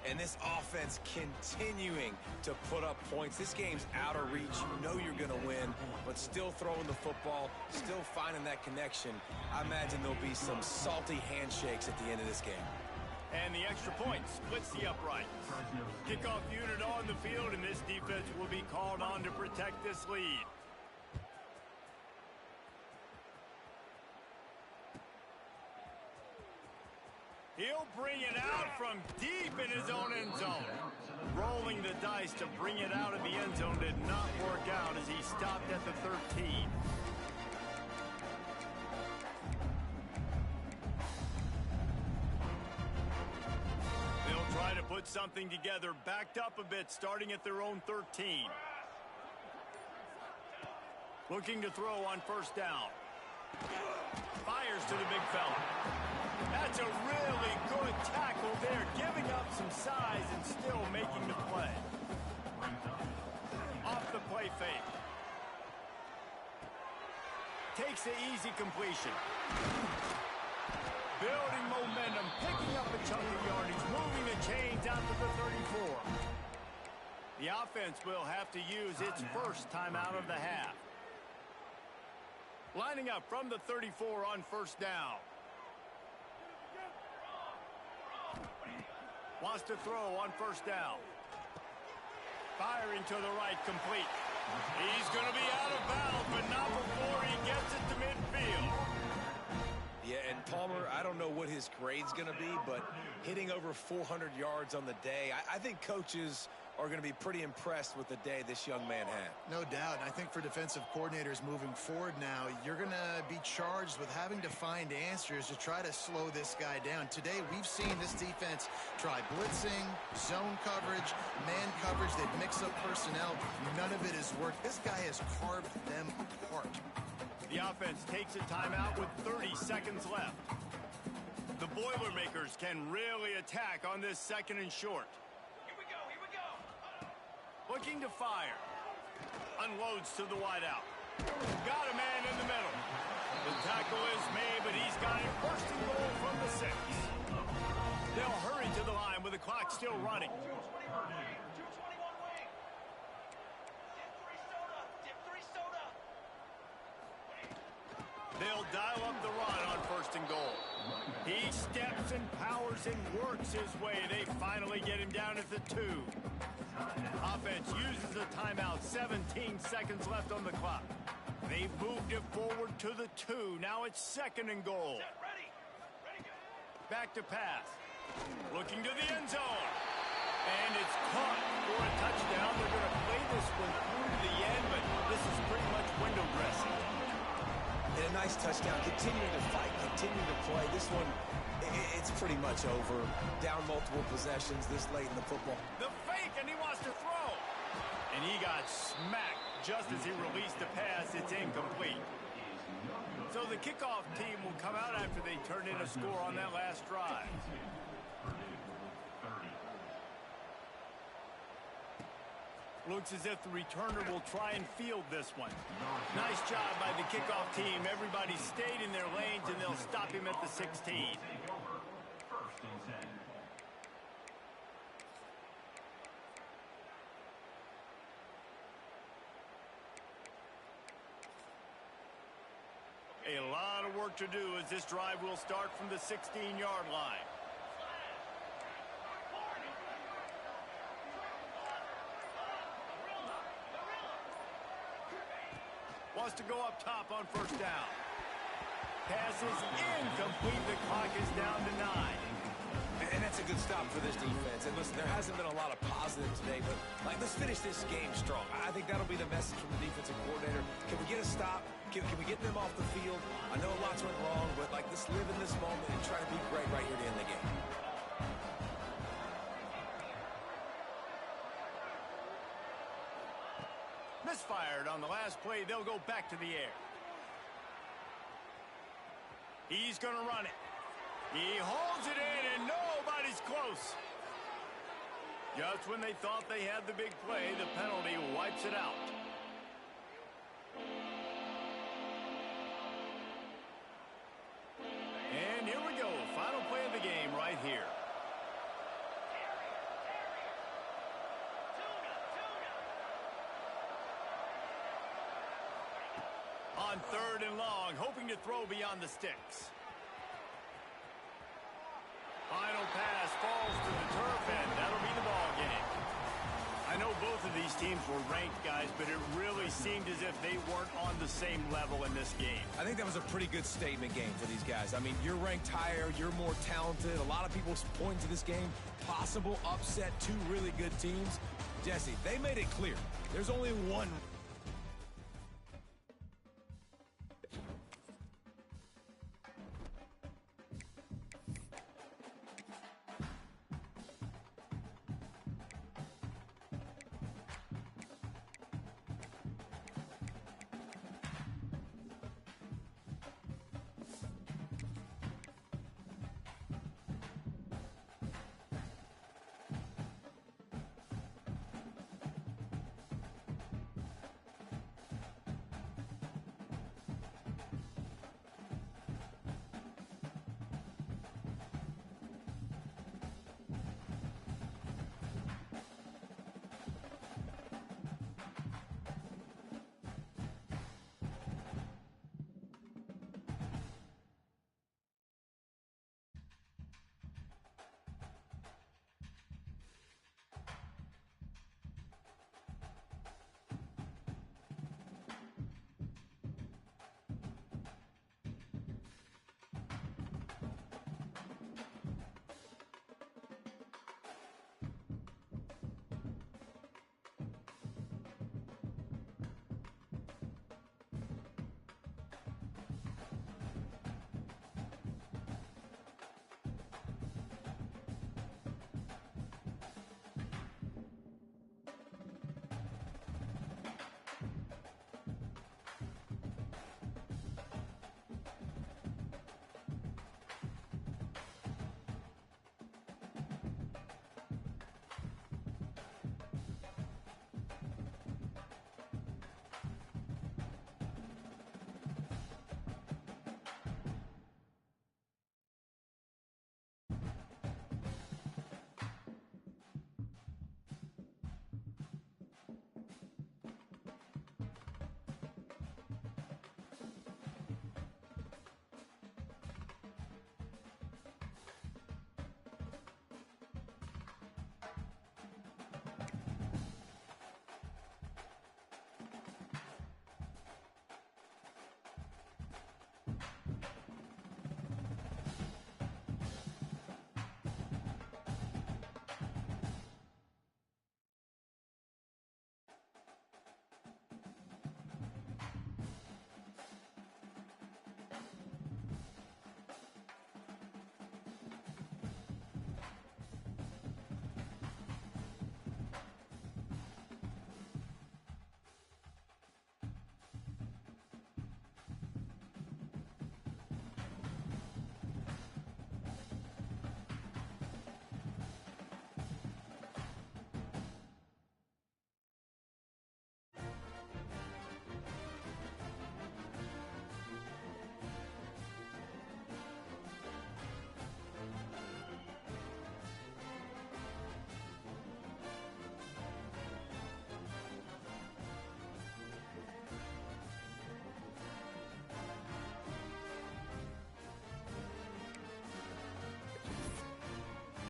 And this offense continuing to put up points. This game's out of reach. You know you're going to win, but still throwing the football, still finding that connection. I imagine there'll be some salty handshakes at the end of this game. And the extra point splits the uprights. Kickoff unit on the field, and this defense will be called on to protect this lead. He'll bring it out from deep in his own end zone. Rolling the dice to bring it out of the end zone did not work out as he stopped at the 13. They'll try to put something together, backed up a bit, starting at their own 13. Looking to throw on first down. Fires to the big fella. That's a really good tackle there, giving up some size and still making the play. Off the play fake. Takes the easy completion. Building momentum, picking up a chunk of yardage, moving the chains out to the 34. The offense will have to use its first timeout of the half. Lining up from the 34 on first down. Wants to throw on first down. Firing to the right, complete. He's going to be out of bounds, but not before he gets it to midfield. Yeah, and Palmer, I don't know what his grade's going to be, but hitting over 400 yards on the day, I think coaches are going to be pretty impressed with the day this young man had. No doubt. And I think for defensive coordinators moving forward now, you're going to be charged with having to find answers to try to slow this guy down. Today, we've seen this defense try blitzing, zone coverage, man coverage. They've mixed up personnel. None of it has worked. This guy has carved them apart. The offense takes a timeout with 30 seconds left. The Boilermakers can really attack on this 2nd and short. Here we go. Looking to fire. Unloads to the wideout. Got a man in the middle. The tackle is made, but he's got it 1st and goal from the 6. They'll hurry to the line with the clock still running. 221 wing. Dip 3 soda. They'll dial up the run on 1st and goal. He steps and powers and works his way. They finally get him down at the 2. Offense uses a timeout. 17 seconds left on the clock. They've moved it forward to the 2. Now it's 2nd and goal. Back to pass. Looking to the end zone. And it's caught for a touchdown. They're going to play this one through to the end, but this is pretty much window dressing. And a nice touchdown. Continuing to fight, continuing to play. This one, it's pretty much over. Down multiple possessions this late in the football. The fake, and he wants to throw. And he got smacked just as he released the pass. It's incomplete. So the kickoff team will come out after they turn in a score on that last drive. Looks as if the returner will try and field this one. Nice job by the kickoff team. Everybody stayed in their lanes, and they'll stop him at the 16. A lot of work to do as this drive will start from the 16-yard line. Wants to go up top on 1st down. Pass is incomplete. The clock is down to 9. And that's a good stop for this defense. And listen, there hasn't been a lot of positive today, but let's finish this game strong. I think that'll be the message from the defensive coordinator. Can we get a stop? Can we get them off the field? I know lots went wrong, but let's live in this moment and try to be great right here to end the game. Misfired on the last play. They'll go back to the air. He's going to run it. He holds it in, and nobody's close. Just when they thought they had the big play, the penalty wipes it out. And here we go. Final play of the game right here. On 3rd and long, hoping to throw beyond the sticks. Final pass falls to the turf, and that'll be the ball game. I know both of these teams were ranked, guys, but it really seemed as if they weren't on the same level in this game. I think that was a pretty good statement game for these guys. I mean, you're ranked higher, you're more talented. A lot of people point to this game. Possible upset, 2 really good teams. Jesse, they made it clear. There's only one